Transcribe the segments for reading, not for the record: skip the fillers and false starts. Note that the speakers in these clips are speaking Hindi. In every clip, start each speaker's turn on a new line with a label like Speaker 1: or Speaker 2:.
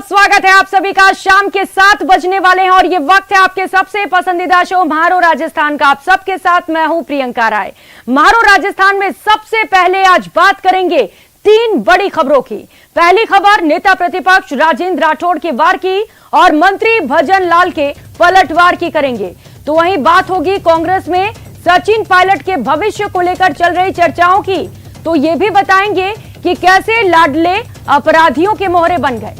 Speaker 1: बहुत स्वागत है आप सभी का। शाम के 7 बजने वाले हैं और ये वक्त है आपके सबसे पसंदीदा शो म्हारो राजस्थान का। आप सबके साथ मैं हूं प्रियंका राय। म्हारो राजस्थान में सबसे पहले आज बात करेंगे 3 बड़ी खबरों की। पहली खबर नेता प्रतिपक्ष राजेंद्र राठौड़ के वार की और मंत्री भजन लाल के पलटवार की करेंगे। तो वहीं बात होगी कांग्रेस में सचिन पायलट के भविष्य को लेकर चल रही चर्चाओं की। तो ये भी बताएंगे कि कैसे लाडले अपराधियों के मोहरे बन गए।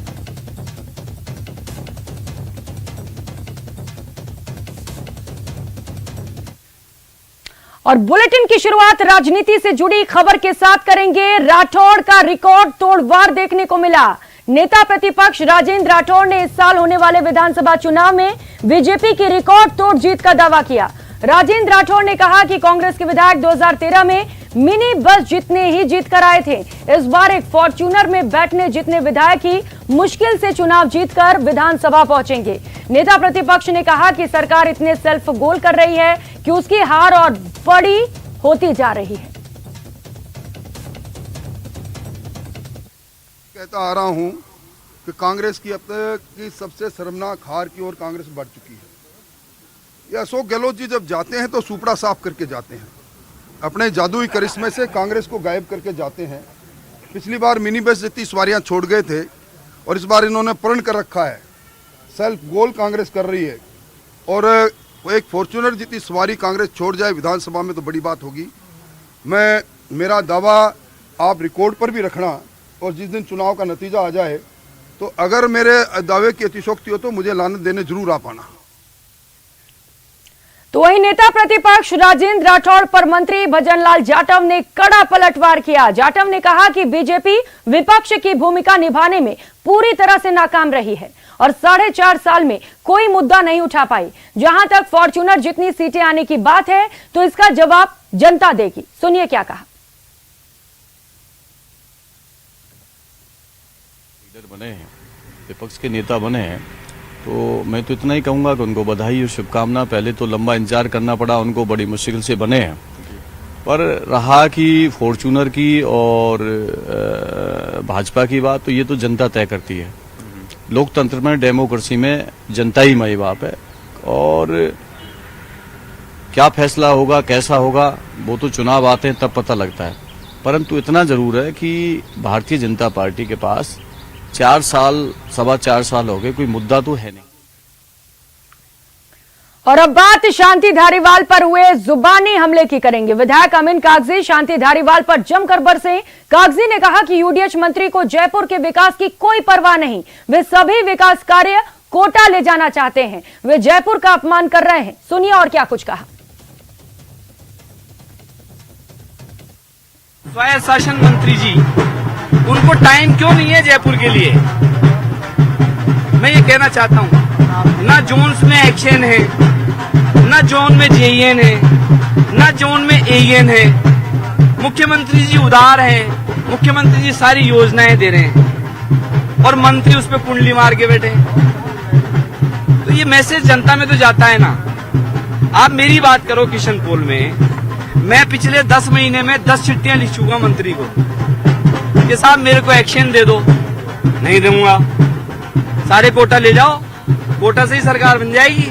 Speaker 1: और बुलेटिन की शुरुआत राजनीति से जुड़ी खबर के साथ करेंगे। राठौड़ का रिकॉर्ड तोड़ वार देखने को मिला। नेता प्रतिपक्ष राजेंद्र राठौड़ ने इस साल होने वाले विधानसभा चुनाव में बीजेपी की रिकॉर्ड तोड़ जीत का दावा किया। राजेंद्र राठौड़ ने कहा कि कांग्रेस के विधायक 2013 में मिनी बस जितने ही जीत कर आए थे, इस बार एक फॉर्च्यूनर में बैठने जितने विधायक ही मुश्किल से चुनाव जीतकर विधानसभा पहुंचेंगे। नेता प्रतिपक्ष ने कहा कि सरकार इतने सेल्फ गोल कर रही है कि उसकी हार और बड़ी होती जा रही है।
Speaker 2: कहता आ रहा हूं कि कांग्रेस की अब तक की सबसे शर्मनाक हार की ओर कांग्रेस बढ़ चुकी है। ये अशोक गहलोत जी जब जाते हैं तो सुपड़ा साफ करके जाते हैं, अपने जादुई करिश्मे से कांग्रेस को गायब करके जाते हैं। पिछली बार मिनी बस जितनी सवारियां छोड़ गए थे और इस बार इन्होंने प्रण कर रखा है, सेल्फ गोल कांग्रेस कर रही है और एक फॉर्च्यूनर जितनी सवारी कांग्रेस छोड़ जाए विधानसभा में तो बड़ी बात होगी। मेरा दावा आप रिकॉर्ड पर भी रखना और जिस दिन चुनाव का नतीजा आ जाए तो अगर मेरे दावे की अतिशोक्ति हो तो मुझे लानत देने जरूर आ पाना।
Speaker 1: तो वही नेता प्रतिपक्ष राजेंद्र राठौड़ पर मंत्री भजन लाल जाटव ने कड़ा पलटवार किया। जाटव ने कहा कि बीजेपी विपक्ष की भूमिका निभाने में पूरी तरह से नाकाम रही है और 4.5 साल में कोई मुद्दा नहीं उठा पाई। जहां तक फॉर्च्यूनर जितनी सीटें आने की बात है तो इसका जवाब जनता देगी। सुनिए क्या कहा।
Speaker 3: लीडर बने हैं, विपक्ष के नेता बने हैं, तो मैं तो इतना ही कहूंगा कि उनको बधाई और शुभकामना। पहले तो लंबा इंतजार करना पड़ा, उनको बड़ी मुश्किल से बने हैं। पर रहा कि फॉर्च्यूनर की और भाजपा की बात, तो ये तो जनता तय करती है। लोकतंत्र में, डेमोक्रेसी में जनता ही माई बाप है और क्या फैसला होगा, कैसा होगा, वो तो चुनाव आते हैं तब पता लगता है। परंतु इतना जरूर है कि भारतीय जनता पार्टी के पास 4.25 साल हो गए, कोई मुद्दा तो है नहीं।
Speaker 1: और अब बात शांति धारीवाल पर हुए जुबानी हमले की करेंगे। विधायक अमीन कागजी शांति धारीवाल पर जमकर बरसे। कागजी ने कहा कि यूडीएच मंत्री को जयपुर के विकास की कोई परवाह नहीं, वे सभी विकास कार्य कोटा ले जाना चाहते हैं, वे जयपुर का अपमान कर रहे हैं। सुनिए और क्या कुछ कहा।
Speaker 4: स्वायत्त शासन मंत्री जी, उनको टाइम क्यों नहीं है जयपुर के लिए? मैं ये कहना चाहता हूँ, ना जोन्स में एक्शन है, ना जोन में जेईएन है, ना जोन में एईएन है। मुख्यमंत्री जी उदार हैं, मुख्यमंत्री जी सारी योजनाएं दे रहे हैं और मंत्री उस पर कुंडली मार के बैठे। तो ये मैसेज जनता में तो जाता है ना। आप मेरी बात करो किशनपोल में, मैं पिछले 10 महीने में 10 चिट्ठियां लिख चुका मंत्री को कि साहब मेरे को एक्शन दे दो। नहीं दूंगा, सारे कोटा ले जाओ, कोटा से ही सरकार बन जाएगी,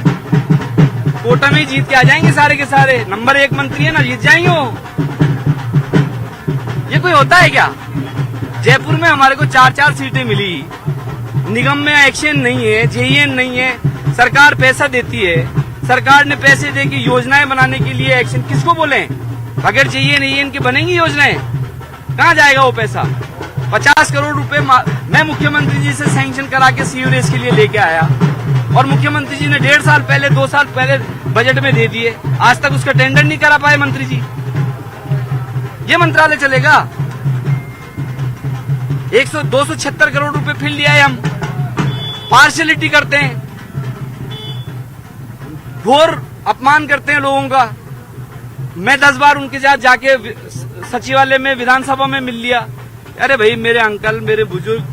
Speaker 4: कोटा में ही जीत के आ जाएंगे सारे के सारे। नंबर 1 मंत्री है ना, जीत जाएंगे वो। ये कोई होता है क्या? जयपुर में हमारे को 4 सीटें मिली, निगम में एक्शन नहीं है, जेईएन नहीं है, सरकार पैसा देती है, सरकार ने पैसे दे के योजनाएं बनाने के लिए एक्शन किसको बोले? अगर जेईएन एईएन की बनेंगी योजनाएं, कहाँ जाएगा वो पैसा? 50 करोड़ रुपए मैं मुख्यमंत्री जी से सैंक्शन करा के सीवरेज के लिए लेके आया और मुख्यमंत्री जी ने 1.5 साल पहले, 2 साल पहले बजट में दे दिए। आज तक उसका टेंडर नहीं करा पाए मंत्री जी। ये मंत्रालय चलेगा? 276 करोड़ रुपए फिर लिया है हम। पार्शियलिटी करते हैं, घोर अपमान करते हैं लोगों का। मैं 10 बार उनके साथ जाके सचिवालय में, विधानसभा में मिल लिया। अरे भाई, मेरे अंकल, मेरे बुजुर्ग,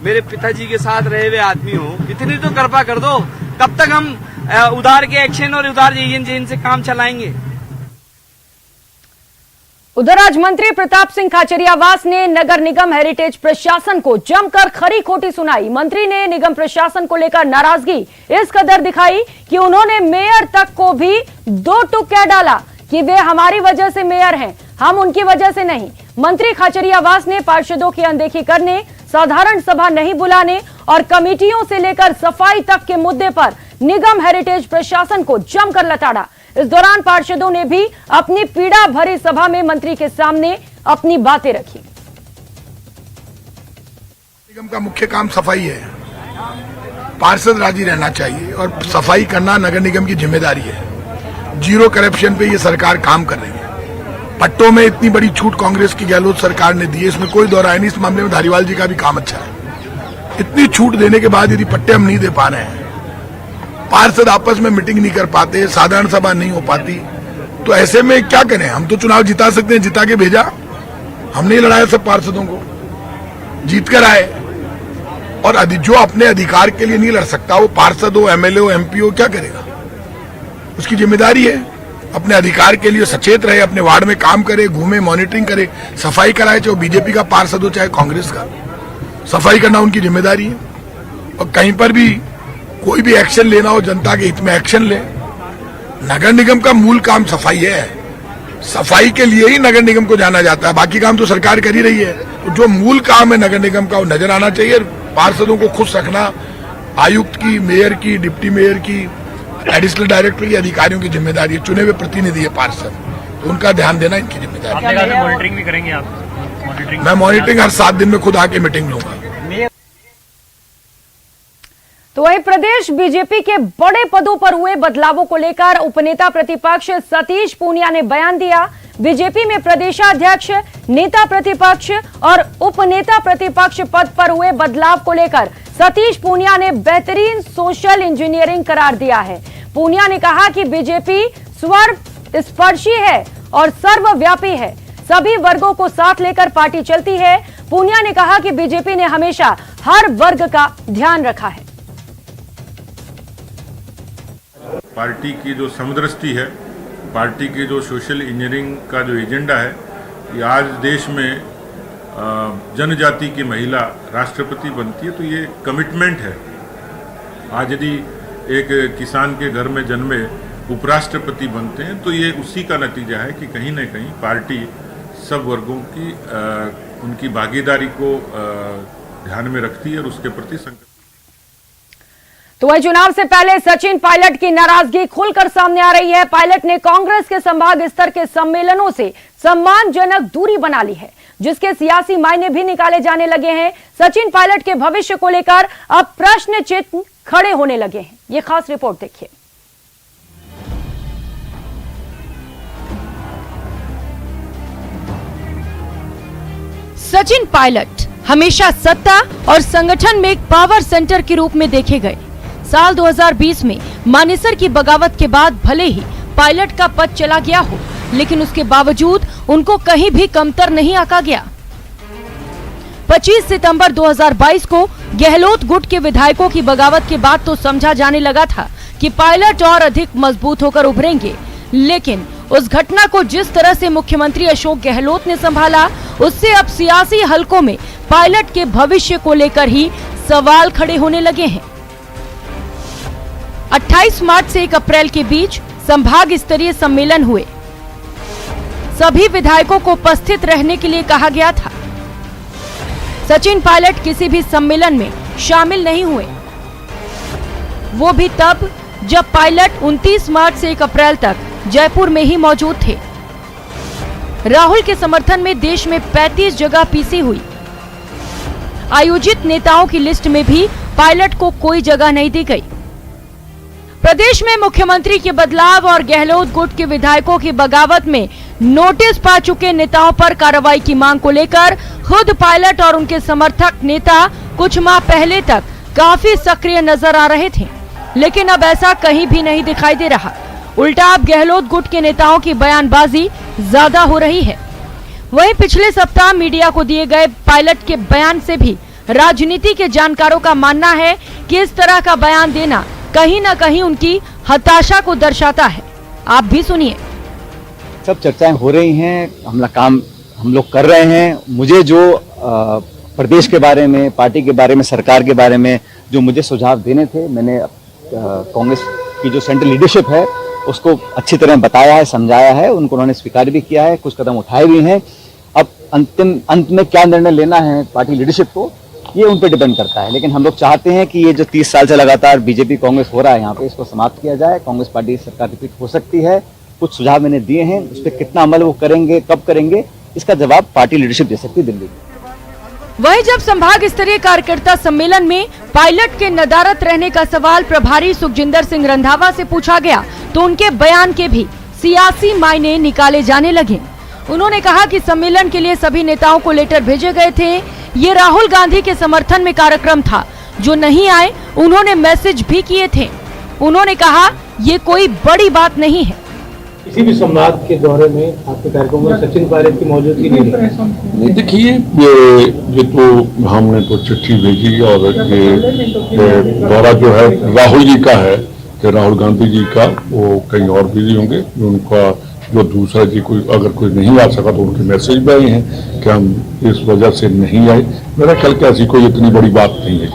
Speaker 4: मेरे पिताजी के साथ रहे हुए आदमी हो, इतनी तो कृपा कर दो। कब तक हम उधार के एक्शन और उधार जेईएन से काम चलाएंगे?
Speaker 1: उधर आज मंत्री प्रताप सिंह खाचरियावास ने नगर निगम हेरिटेज प्रशासन को जमकर खरी खोटी सुनाई। मंत्री ने निगम प्रशासन को लेकर नाराजगी इस कदर दिखाई कि उन्होंने मेयर तक को भी दो टूक कह डाला कि वे हमारी वजह से मेयर हैं, हम उनकी वजह से नहीं। मंत्री खाचरियावास ने पार्षदों की अनदेखी करने, साधारण सभा नहीं बुलाने और कमेटियों से लेकर सफाई तक के मुद्दे पर निगम हेरिटेज प्रशासन को जमकर लताड़ा। इस दौरान पार्षदों ने भी अपनी पीड़ा भरी सभा में मंत्री के सामने अपनी बातें रखी।
Speaker 5: निगम का मुख्य काम सफाई है, पार्षद राजी रहना चाहिए और सफाई करना नगर निगम की जिम्मेदारी है। जीरो करप्शन पे ये सरकार काम कर रही है। पट्टों में इतनी बड़ी छूट कांग्रेस की गहलोत सरकार ने दी है, इसमें कोई दो राय नहीं। इस मामले में धारीवाल जी का भी काम अच्छा है। इतनी छूट देने के बाद यदि पट्टे हम नहीं दे पा रहे हैं, पार्षद आपस में मीटिंग नहीं कर पाते, साधारण सभा नहीं हो पाती, तो ऐसे में क्या करें? हम तो चुनाव जिता सकते हैं, जिता के भेजा, हमने ही लड़ाया सब पार्षदों को, जीत कर आए। और जो अपने अधिकार के लिए नहीं लड़ सकता, वो पार्षद हो, एमएलए हो, एमपी हो, क्या करेगा? उसकी जिम्मेदारी है अपने अधिकार के लिए सचेत रहे, अपने वार्ड में काम करे, घूमे, मॉनिटरिंग करे, सफाई कराए, चाहे बीजेपी का पार्षद हो चाहे कांग्रेस का। सफाई करना उनकी जिम्मेदारी है। और कहीं पर भी कोई भी एक्शन लेना हो, जनता के हित में एक्शन ले। नगर निगम का मूल काम सफाई है। सफाई के लिए ही नगर निगम को जाना जाता है, बाकी काम तो सरकार कर ही रही है। तो जो मूल काम है नगर निगम का, वो नजर आना चाहिए। पार्षदों को खुश रखना आयुक्त की, मेयर की, डिप्टी मेयर की, एडिशनल डायरेक्टर की, अधिकारियों की जिम्मेदारी है। चुने हुए प्रतिनिधि है पार्षद, तो उनका ध्यान देना इनकी जिम्मेदारी है।
Speaker 6: मॉनिटरिंग भी करेंगे आप?
Speaker 5: मैं मॉनिटरिंग हर 7 दिन में खुद आके मीटिंग लूंगा।
Speaker 1: तो वहीं प्रदेश बीजेपी के बड़े पदों पर हुए बदलावों को लेकर उपनेता प्रतिपक्ष सतीश पूनिया ने बयान दिया। बीजेपी में प्रदेशाध्यक्ष, नेता प्रतिपक्ष और उपनेता प्रतिपक्ष पद पर हुए बदलाव को लेकर सतीश पूनिया ने बेहतरीन सोशल इंजीनियरिंग करार दिया है। पूनिया ने कहा कि बीजेपी सर्वस्पर्शी है और सर्वव्यापी है, सभी वर्गों को साथ लेकर पार्टी चलती है। पूनिया ने कहा कि बीजेपी ने हमेशा हर वर्ग का ध्यान रखा है।
Speaker 7: पार्टी की जो समदृष्टि है, पार्टी की जो सोशल इंजीनियरिंग का जो एजेंडा है, ये आज देश में जनजाति की महिला राष्ट्रपति बनती है, तो ये कमिटमेंट है। आज यदि एक किसान के घर में जन्मे उपराष्ट्रपति बनते हैं, तो ये उसी का नतीजा है कि कहीं न कहीं पार्टी सब वर्गों की उनकी भागीदारी को ध्यान में रखती है और उसके प्रति संकल्प।
Speaker 1: तो वह चुनाव से पहले सचिन पायलट की नाराजगी खुलकर सामने आ रही है। पायलट ने कांग्रेस के संभाग स्तर के सम्मेलनों से सम्मानजनक दूरी बना ली है, जिसके सियासी मायने भी निकाले जाने लगे हैं। सचिन पायलट के भविष्य को लेकर अब प्रश्न चिन्ह खड़े होने लगे हैं। ये खास रिपोर्ट देखिए।
Speaker 8: सचिन पायलट हमेशा सत्ता और संगठन में एक पावर सेंटर के रूप में देखे गए। साल 2020 में मानेसर की बगावत के बाद भले ही पायलट का पद चला गया हो, लेकिन उसके बावजूद उनको कहीं भी कमतर नहीं आंका गया। 25 सितंबर 2022 को गहलोत गुट के विधायकों की बगावत के बाद तो समझा जाने लगा था कि पायलट और अधिक मजबूत होकर उभरेंगे, लेकिन उस घटना को जिस तरह से मुख्यमंत्री अशोक गहलोत ने संभाला, उससे अब सियासी हलकों में पायलट के भविष्य को लेकर ही सवाल खड़े होने लगे हैं। 28 मार्च से 1 अप्रैल के बीच संभाग स्तरीय सम्मेलन हुए। सभी विधायकों को उपस्थित रहने के लिए कहा गया था। सचिन पायलट किसी भी सम्मेलन में शामिल नहीं हुए, वो भी तब जब पायलट 29 मार्च से 1 अप्रैल तक जयपुर में ही मौजूद थे। राहुल के समर्थन में देश में 35 जगह पीसी हुई। आयोजित नेताओं की लिस्ट में भी पायलट को कोई जगह नहीं दी गई। प्रदेश में मुख्यमंत्री के बदलाव और गहलोत गुट के विधायकों की बगावत में नोटिस पा चुके नेताओं पर कार्रवाई की मांग को लेकर खुद पायलट और उनके समर्थक नेता कुछ माह पहले तक काफी सक्रिय नजर आ रहे थे, लेकिन अब ऐसा कहीं भी नहीं दिखाई दे रहा। उल्टा अब गहलोत गुट के नेताओं की बयानबाजी ज्यादा हो रही है। वहीं पिछले सप्ताह मीडिया को दिए गए पायलट के बयान से भी राजनीति के जानकारों का मानना है कि इस तरह का बयान देना कहीं न कहीं उनकी हताशा को दर्शाता है। आप भी सुनिए।
Speaker 6: सब चर्चाएं हो रही हैं, हम लोग कर रहे हैं। मुझे जो प्रदेश के बारे में, पार्टी के बारे में, सरकार के बारे में जो मुझे सुझाव देने थे, मैंने कांग्रेस की जो सेंट्रल लीडरशिप है उसको अच्छी तरह बताया है, समझाया है, उनको उन्होंने स्वीकार भी किया है, कुछ कदम उठाए भी हैं। अब अंत में क्या निर्णय लेना है पार्टी लीडरशिप को, ये उन पर डिपेंड करता है। लेकिन हम लोग चाहते हैं कि ये जो 30 साल से लगातार बीजेपी कांग्रेस हो रहा है यहाँ पे, इसको समाप्त किया जाए। कांग्रेस पार्टी सरकार रिपीट हो सकती है। कुछ सुझाव मैंने दिए हैं, उस पर कितना अमल वो करेंगे, कब करेंगे, इसका जवाब पार्टी लीडरशिप दे सकती है दिल्ली में।
Speaker 8: वहीं जब संभाग स्तरीय कार्यकर्ता सम्मेलन में पायलट के नदारत रहने का सवाल प्रभारी सुखजिंदर सिंह रंधावा से पूछा गया तो उनके बयान के भी सियासी मायने निकाले जाने लगे। उन्होंने कहा कि सम्मेलन के लिए सभी नेताओं को लेटर भेजे गए थे। ये राहुल गांधी के समर्थन में कार्यक्रम था, जो नहीं आए उन्होंने मैसेज भी किए थे। उन्होंने कहा ये कोई बड़ी बात नहीं है।
Speaker 9: किसी भी संवाद के दौरे में आपके कार्यक्रम में सचिन पायलट की मौजूदगी नहीं।
Speaker 7: देखिए, ये तो हमने तो चिट्ठी भेजी और ये दौरा जो है राहुल जी का है कि राहुल गांधी जी का, वो कहीं और बिजी होंगे। उनका जो दूसरा जी अगर कोई नहीं आ सका तो उनके मैसेज भी आए हैं कि हम इस वजह से नहीं आए। मेरा ख्याल कि ऐसी कोई इतनी बड़ी बात नहीं है।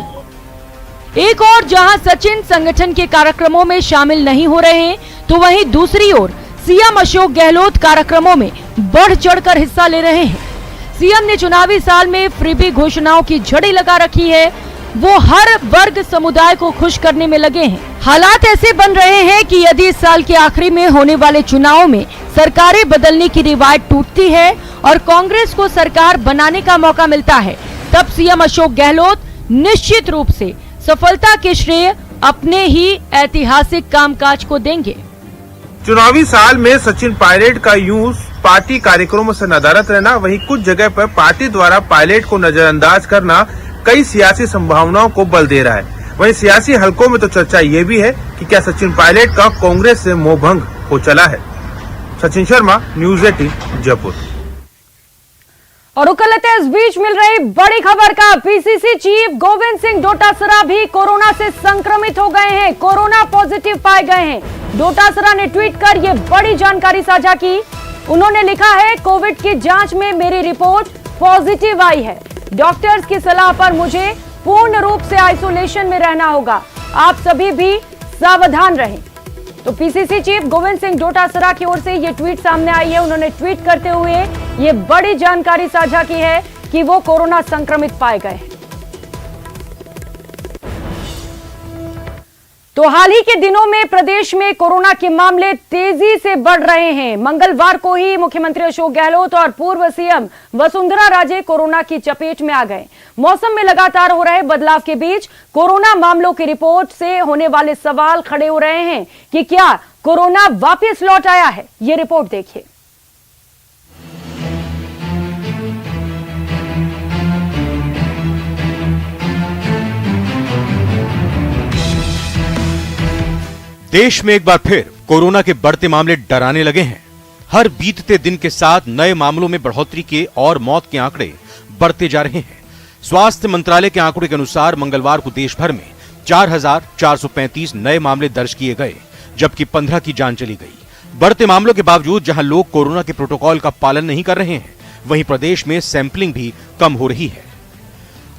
Speaker 8: एक और जहां सचिन संगठन के कार्यक्रमों में शामिल नहीं हो रहे हैं, तो वहीं दूसरी ओर सीएम अशोक गहलोत कार्यक्रमों में बढ़ चढ़कर हिस्सा ले रहे हैं। सीएम ने चुनावी साल में फ्रीबी घोषणाओं की झड़ी लगा रखी है। वो हर वर्ग समुदाय को खुश करने में लगे हैं। हालात ऐसे बन रहे हैं कि यदि इस साल के आखिरी में होने वाले चुनाव में सरकारें बदलने की रिवायत टूटती है और कांग्रेस को सरकार बनाने का मौका मिलता है, तब सीएम अशोक गहलोत निश्चित रूप से सफलता के श्रेय अपने ही ऐतिहासिक कामकाज को देंगे।
Speaker 10: चुनावी साल में सचिन पायलट का यूं पार्टी कार्यक्रमों से नदारत रहना, वहीं कुछ जगह पर पार्टी द्वारा पायलट को नजरअंदाज करना कई सियासी संभावनाओं को बल दे रहा है। वहीं सियासी हलकों में तो चर्चा ये भी है कि क्या सचिन पायलट का कांग्रेस से मोहभंग हो चला है। सचिन शर्मा, न्यूज़ 18, जयपुर।
Speaker 1: और उकलते इस बीच मिल रही बड़ी खबर का, पीसीसी चीफ गोविंद सिंह डोटासरा भी कोरोना से संक्रमित हो गए हैं, कोरोना पॉजिटिव पाए गए हैं। डोटासरा ने ट्वीट कर ये बड़ी जानकारी साझा की। उन्होंने लिखा है, कोविड की जांच में मेरी रिपोर्ट पॉजिटिव आई है। डॉक्टर्स की सलाह पर मुझे पूर्ण रूप से आइसोलेशन में रहना होगा। आप सभी भी सावधान रहें। तो पीसीसी चीफ गोविंद सिंह डोटासरा की ओर से ये ट्वीट सामने आई है। उन्होंने ट्वीट करते हुए ये बड़ी जानकारी साझा की है कि वो कोरोना संक्रमित पाए गए हैं। तो हाल ही के दिनों में प्रदेश में कोरोना के मामले तेजी से बढ़ रहे हैं। मंगलवार को ही मुख्यमंत्री अशोक गहलोत और पूर्व सीएम वसुंधरा राजे कोरोना की चपेट में आ गए। मौसम में लगातार हो रहे बदलाव के बीच कोरोना मामलों की रिपोर्ट से होने वाले सवाल खड़े हो रहे हैं कि क्या कोरोना वापस लौट आया है। ये रिपोर्ट देखिए।
Speaker 11: देश में एक बार फिर कोरोना के बढ़ते मामले डराने लगे हैं। हर बीतते दिन के साथ नए मामलों में बढ़ोतरी के और मौत के आंकड़े बढ़ते जा रहे हैं। स्वास्थ्य मंत्रालय के आंकड़े के अनुसार मंगलवार को देश भर में 4,435 नए मामले दर्ज किए गए, जबकि 15 की जान चली गई। बढ़ते मामलों के बावजूद जहां लोग कोरोना के प्रोटोकॉल का पालन नहीं कर रहे हैं, वहीं प्रदेश में सैंपलिंग भी कम हो रही है।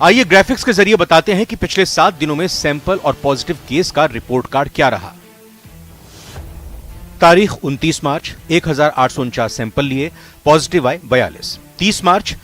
Speaker 11: आइए ग्राफिक्स के जरिए बताते हैं कि पिछले 7 दिनों में सैंपल और पॉजिटिव केस का रिपोर्ट कार्ड क्या रहा। तारीख 29 मार्च 1849 सैंपल लिए, पॉजिटिव आए 42। 30 मार्च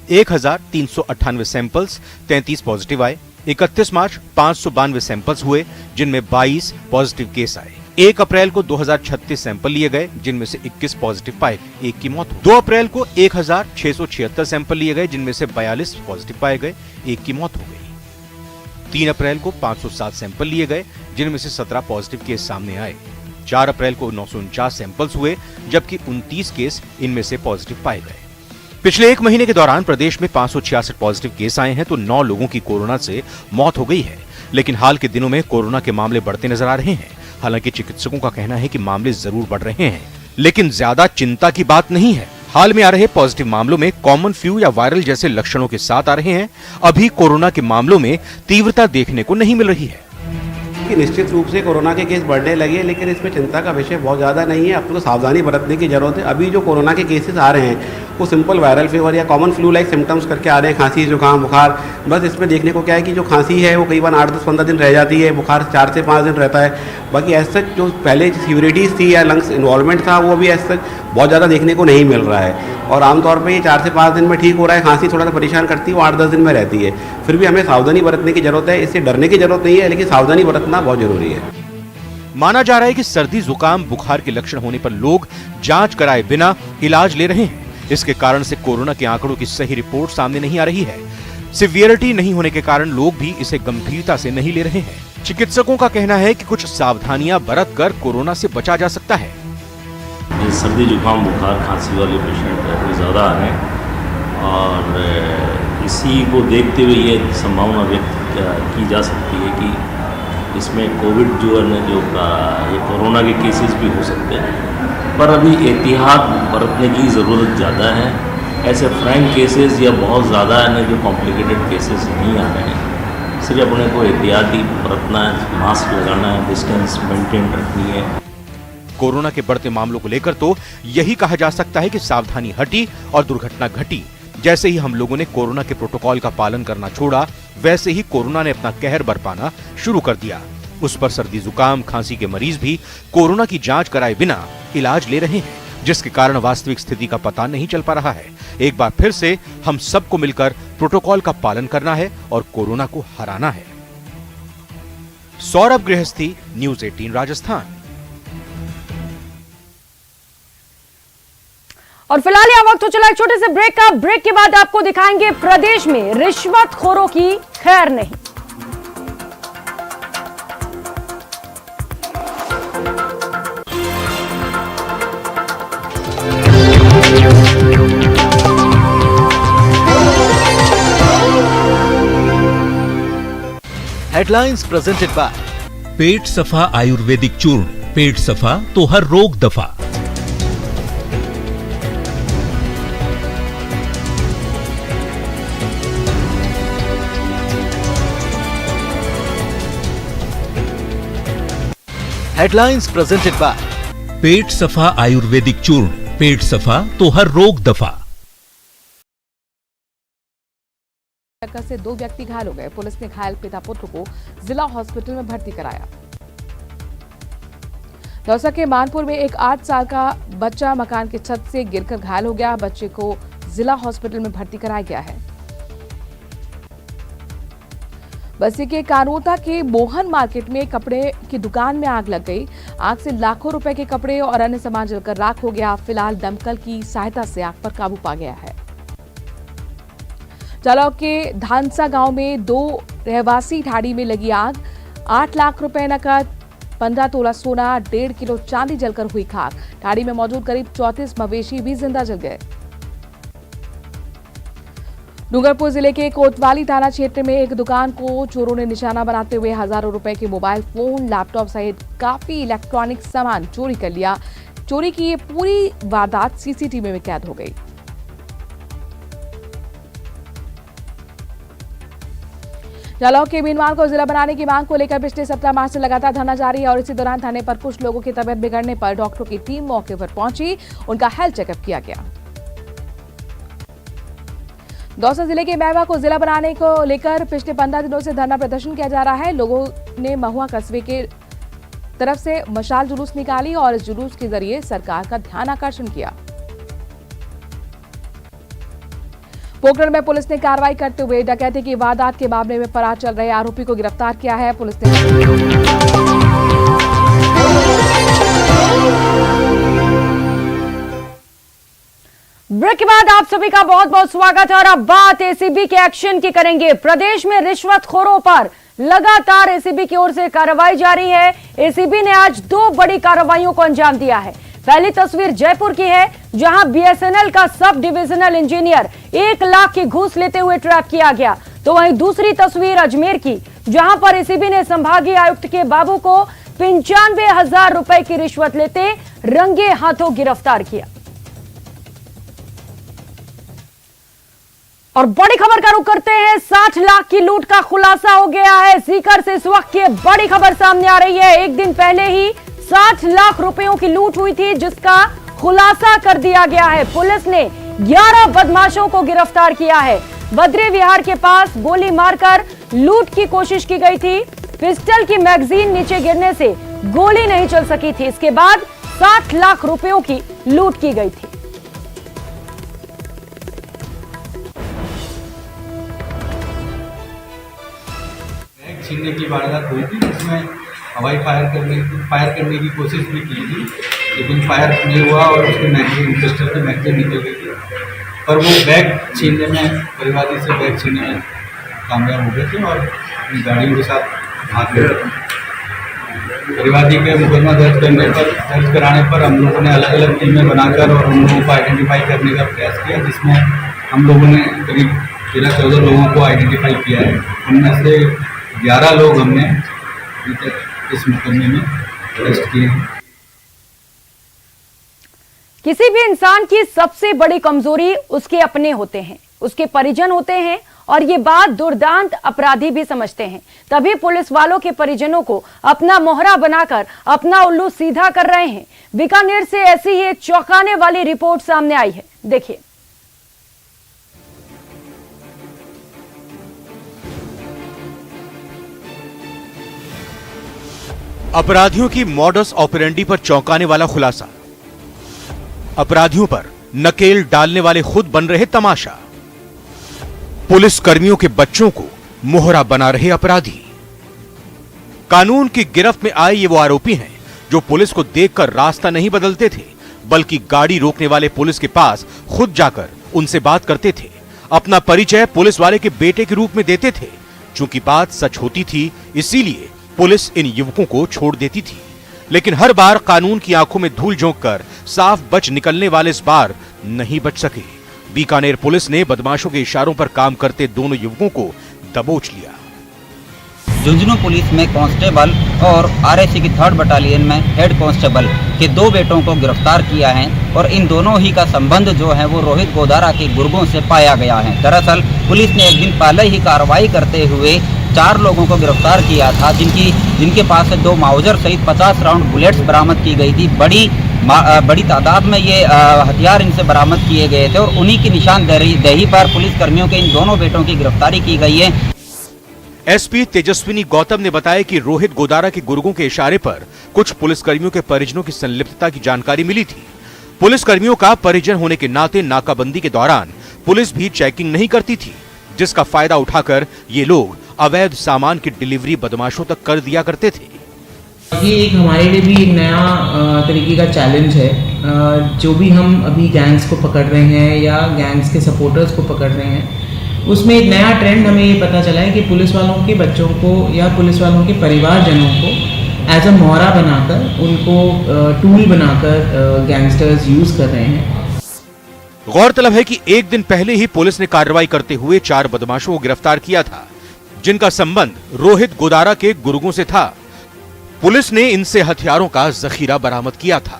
Speaker 11: 1398 सैंपल्स, 33 पॉजिटिव आए। 31 मार्च 592 सैंपल्स हुए, जिनमें 22 पॉजिटिव केस आए। 1 अप्रैल को 2036 सैंपल लिए गए, जिनमें से 21 पॉजिटिव पाए गए, 1 की मौत हुई। 2 अप्रैल को 1676 सैंपल लिए गए, जिनमें से 42 पॉजिटिव पाए गए, 1 की मौत हो गई। 3 अप्रैल को 507 सैंपल लिए गए, जिनमें से 17 पॉजिटिव केस सामने आए। 4 अप्रैल को 949 सैंपल्स हुए, जबकि 29 केस इनमें से पॉजिटिव पाए गए। पिछले 1 महीने के दौरान प्रदेश में 566 पॉजिटिव केस आए हैं, तो 9 लोगों की कोरोना से मौत हो गई है। लेकिन हाल के दिनों में कोरोना के मामले बढ़ते नजर आ रहे हैं। हालांकि चिकित्सकों का कहना है कि मामले जरूर बढ़ रहे हैं, लेकिन ज्यादा चिंता की बात नहीं है। हाल में आ रहे पॉजिटिव मामलों में कॉमन फ्लू या वायरल जैसे लक्षणों के साथ आ रहे हैं। अभी कोरोना के मामलों में तीव्रता देखने को नहीं मिल रही है।
Speaker 12: कि निश्चित रूप से कोरोना के केस बढ़ने लगे, लेकिन इसमें चिंता का विषय बहुत ज़्यादा नहीं है। अब तो सावधानी बरतने की ज़रूरत है। अभी जो कोरोना के केसेस आ रहे हैं वो सिंपल वायरल फीवर या कॉमन फ्लू लाइक सिम्टम्स करके आ रहे हैं, खांसी, जुकाम, बुखार। बस इसमें देखने को क्या है कि जो खांसी है वो कई बार 8-10-15 दिन रह जाती है, बुखार 4 से 5 दिन रहता है। बाकी ऐसा जो पहले सीवियरिटीज़ थी या लंग्स इन्वॉल्वमेंट था वो भी ऐसा बहुत ज़्यादा देखने को नहीं मिल रहा है। और आमतौर पर ये 4 से 5 दिन में ठीक हो रहा है। खांसी थोड़ा सा परेशान करती है, वो 8-10 दिन में रहती है। फिर भी हमें सावधानी बरतने की जरूरत है। इससे डरने की जरूरत नहीं है, लेकिन सावधानी बरतना बहुत जरूरी है।
Speaker 11: माना जा रहा है कि सर्दी, जुकाम, बुखार के लक्षण होने पर लोग जांच कराए बिना इलाज ले रहे हैं। इसके कारण से कोरोना के आंकड़ों की सही रिपोर्ट सामने नहीं आ रही है। सिवियरिटी नहीं होने के कारण लोग भी इसे गंभीरता से नहीं ले रहे हैं। चिकित्सकों का कहना है कि कुछ सावधानियां बरत कर कोरोना से बचा जा सकता है।
Speaker 13: ये सर्दी, जुकाम, बुखार, खांसी वाले पेशेंट काफी ज़्यादा आ रहे हैं और इसी को देखते हुए ये संभावना व्यक्त की जा सकती है कि इसमें कोविड जो है ना ये कोरोना के केसेस भी हो सकते हैं। पर अभी एहतियात बरतने की ज़रूरत ज़्यादा है। ऐसे फ्रैंक केसेस या बहुत ज़्यादा है ना जो कॉम्प्लिकेटेड केसेस नहीं आ रहे हैं। सिर्फ अपने को एहतियाती बरतना है, मास्क लगाना है, डिस्टेंस मेंटेन रखनी है।
Speaker 11: कोरोना के बढ़ते मामलों को लेकर तो यही कहा जा सकता है कि सावधानी हटी और दुर्घटना घटी। जैसे ही हम लोगों ने कोरोना के प्रोटोकॉल का पालन करना छोड़ा, वैसे ही कोरोना ने अपना कहर बरपाना शुरू कर दिया। उस पर सर्दी, जुकाम, खांसी के मरीज भी कोरोना की जांच कराए बिना इलाज ले रहे हैं, जिसके कारण वास्तविक स्थिति का पता नहीं चल पा रहा है। एक बार फिर से हम सबको मिलकर प्रोटोकॉल का पालन करना है और कोरोना को हराना है। सौरभ गृहस्थी, न्यूज़ 18 राजस्थान।
Speaker 1: और फिलहाल यह वक्त हो चला एक छोटे से ब्रेक का। ब्रेक के बाद आपको दिखाएंगे प्रदेश में रिश्वतखोरों की खैर नहीं।
Speaker 14: हेडलाइंस प्रेजेंटेड बाय पेट सफा आयुर्वेदिक चूर्ण। पेट सफा तो हर रोग दफा। हेडलाइंस प्रेजेंटेड बाय पेट सफा आयुर्वेदिक चूर्ण। पेट सफा तो हर रोग दफा।
Speaker 15: टक्कर से 2 व्यक्ति घायल हो गए। पुलिस ने घायल पिता पुत्र को जिला हॉस्पिटल में भर्ती कराया। दौसा के मानपुर में एक 8 साल का बच्चा मकान की छत से गिरकर घायल हो गया। बच्चे को जिला हॉस्पिटल में भर्ती कराया गया है। बस्ती के कानोता के मोहन मार्केट में कपड़े की दुकान में आग लग गई। आग से लाखों रुपए के कपड़े और अन्य सामान जलकर राख हो गया। फिलहाल दमकल की सहायता से आग पर काबू पा गया है। जालौर के धानसा गांव में 2 रहवासी ठाड़ी में लगी आग। 8 लाख रुपए नकद, 15 तोला सोना, 1.5 किलो चांदी जलकर हुई खाक। ठाड़ी में मौजूद करीब 34 मवेशी भी जिंदा जल गए। डूंगरपुर जिले के कोतवाली थाना क्षेत्र में एक दुकान को चोरों ने निशाना बनाते हुए हजारों रुपए के मोबाइल फोन, लैपटॉप सहित काफी इलेक्ट्रॉनिक सामान चोरी कर लिया। चोरी की ये पूरी वारदात सीसीटीवी में कैद हो गई। जालौर के मीनवाल को जिला बनाने की मांग को लेकर पिछले 17 मार्च से लगातार धरना जारी है और इसी दौरान थाने पर कुछ लोगों की तबियत बिगड़ने पर डॉक्टरों की टीम मौके पर पहुंची। उनका हेल्थ चेकअप किया गया। दौसा जिले के मैवा को जिला बनाने को लेकर पिछले 15 दिनों से धरना प्रदर्शन किया जा रहा है। लोगों ने महुआ कस्बे के तरफ से मशाल जुलूस निकाली और इस जुलूस के जरिए सरकार का ध्यान आकर्षण किया। पोखरण में पुलिस ने कार्रवाई करते हुए डकैती की वारदात के मामले में फरार चल रहे आरोपी को गिरफ्तार किया है। पुलिस ने
Speaker 1: ब्रेक के बाद आप सभी का बहुत बहुत स्वागत है और अब बात एसीबी के एक्शन की करेंगे। प्रदेश में रिश्वतखोरों पर लगातार एसीबी की ओर से कार्रवाई जारी है। एसीबी ने आज 2 बड़ी कार्रवाइयों को अंजाम दिया है। पहली तस्वीर जयपुर की है, जहां बीएसएनएल का सब डिविजनल इंजीनियर 1 लाख की घूस लेते हुए ट्रैप किया गया। तो वहीं दूसरी तस्वीर अजमेर की, जहां पर एसीबी ने संभागीय आयुक्त के बाबू को 95,000 रुपए की रिश्वत लेते रंगे हाथों गिरफ्तार किया। और बड़ी खबर का रुख करते हैं। 60 लाख की लूट का खुलासा हो गया है। सीकर से इस वक्त की बड़ी खबर सामने आ रही है। एक दिन पहले ही 60 लाख रुपयों की लूट हुई थी, जिसका खुलासा कर दिया गया है। पुलिस ने 11 बदमाशों को गिरफ्तार किया है। बद्री विहार के पास गोली मारकर लूट की कोशिश की गई थी। पिस्टल की मैगजीन नीचे गिरने से गोली नहीं चल सकी थी। इसके बाद 60 लाख रुपयों की लूट की गई थी।
Speaker 9: छीनने की वारदात हुई थी, जिसमें हवाई फायर करने की कोशिश भी की थी, लेकिन फायर नहीं हुआ और उसके मैगजीन पिस्टल की मैगजीन निकल गई थी। पर वो बैग छीनने में, परिवादी से बैग छीनने में कामयाब हो गए थे और अपनी गाड़ियों के साथ भाग गए थे। परिवादी के मुकदमा दर्ज कराने पर हम लोगों ने अलग अलग टीमें बनाकर और उन लोगों को आइडेंटिफाई करने का प्रयास किया, जिसमें हम लोगों ने करीब 13-14 लोगों को आइडेंटिफाई किया है। उनमें से 11 लोग हमने अभी तक इस मुकदमे में अरेस्ट किए हैं।
Speaker 1: किसी भी इंसान की सबसे बड़ी कमजोरी उसके अपने होते हैं, उसके परिजन होते हैं, और ये बात दुर्दांत अपराधी भी समझते हैं। तभी पुलिस वालों के परिजनों को अपना मोहरा बनाकर अपना उल्लू सीधा कर रहे हैं। बीकानेर से ऐसी ही एक चौंकाने वाली रिपोर्ट सामने आई है, देखिए।
Speaker 11: अपराधियों की मॉडस ऑपरेंडी पर चौंकाने वाला खुलासा। अपराधियों पर नकेल डालने वाले खुद बन रहे तमाशा। पुलिस कर्मियों के बच्चों को मोहरा बना रहे अपराधी। कानून की गिरफ्त में आए ये वो आरोपी हैं जो पुलिस को देखकर रास्ता नहीं बदलते थे, बल्कि गाड़ी रोकने वाले पुलिस के पास खुद जाकर उनसे बात करते थे। अपना परिचय पुलिस वाले के बेटे के रूप में देते थे। चूंकि बात सच होती थी, इसीलिए पुलिस इन युवकों को छोड़ देती थी। लेकिन हर बार कानून की आंखों में धूल झोंककर साफ बच निकलने वाले इस बार नहीं बच सके। बीकानेर पुलिस ने बदमाशों के इशारों पर काम करते दोनों युवकों को दबोच लिया।
Speaker 16: झुंझुनू पुलिस में कांस्टेबल और आरएसी की 3rd बटालियन में हेड कांस्टेबल के 2 बेटों को गिरफ्तार किया है और इन दोनों ही का संबंध जो है वो रोहित गोदारा के गुर्गों से पाया गया है। दरअसल पुलिस ने एक दिन पहले ही कार्रवाई करते हुए 4 लोगों को गिरफ्तार किया था, जिनके पास से 2 माउजर सहित 50 राउंड बुलेट्स बरामद की गई थी। बड़ी तादाद में ये हथियार इनसे बरामद किए गए थे और उन्हीं की निशानदेही पर पुलिस कर्मियों के इन दोनों बेटों की गिरफ्तारी की गई है।
Speaker 11: एसपी तेजस्विनी गौतम ने बताया कि रोहित गोदारा के गुर्गों के इशारे पर कुछ पुलिसकर्मियों के परिजनों की संलिप्तता की जानकारी मिली थी। पुलिसकर्मियों का परिजन होने के नाते नाकाबंदी के दौरान पुलिस भी चेकिंग नहीं करती थी, जिसका फायदा उठाकर ये लोग अवैध सामान की डिलीवरी बदमाशों तक कर दिया करते थे।
Speaker 17: ये एक हमारे लिए भी एक नया तरीके का चैलेंज है। जो भी हम अभी गैंग्स को पकड़ रहे हैं या गैंग्स के सपोर्टर्स को पकड़ रहे हैं, उसमें एक नया ट्रेंड हमें ये पता चला है कि पुलिस वालों के बच्चों को या पुलिस वालों के परिवारजनों को एज अ मोहरा बनाकर, उनको टूल बनाकर गैंगस्टर्स यूज कर रहे हैं।
Speaker 11: गौरतलब है कि एक दिन पहले ही पुलिस ने कार्रवाई करते हुए 4 बदमाशों को गिरफ्तार किया था, जिनका संबंध रोहित गोदारा के गुर्गों से था। पुलिस ने इनसे हथियारों का जखीरा बरामद किया था।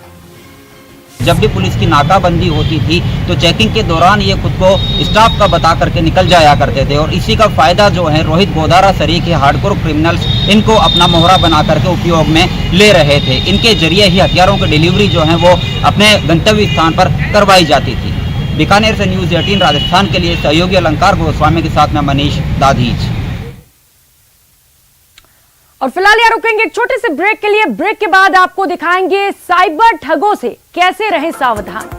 Speaker 16: जब भी पुलिस की नाकाबंदी होती थी तो चेकिंग के दौरान ये खुद को स्टाफ का बता करके निकल जाया करते थे और इसी का फायदा जो है रोहित गोदारा सरी के हार्डकोर क्रिमिनल्स इनको अपना मोहरा बना करके उपयोग में ले रहे थे। इनके जरिए ही हथियारों की डिलीवरी जो है वो अपने गंतव्य स्थान पर करवाई जाती थी। बीकानेर से न्यूज 18 राजस्थान के लिए सहयोगी अलंकार गोस्वामी के साथ में मनीष दाधीच।
Speaker 1: और फिलहाल यहाँ रुकेंगे एक छोटे से ब्रेक के लिए। ब्रेक के बाद आपको दिखाएंगे साइबर ठगों से कैसे रहें सावधान।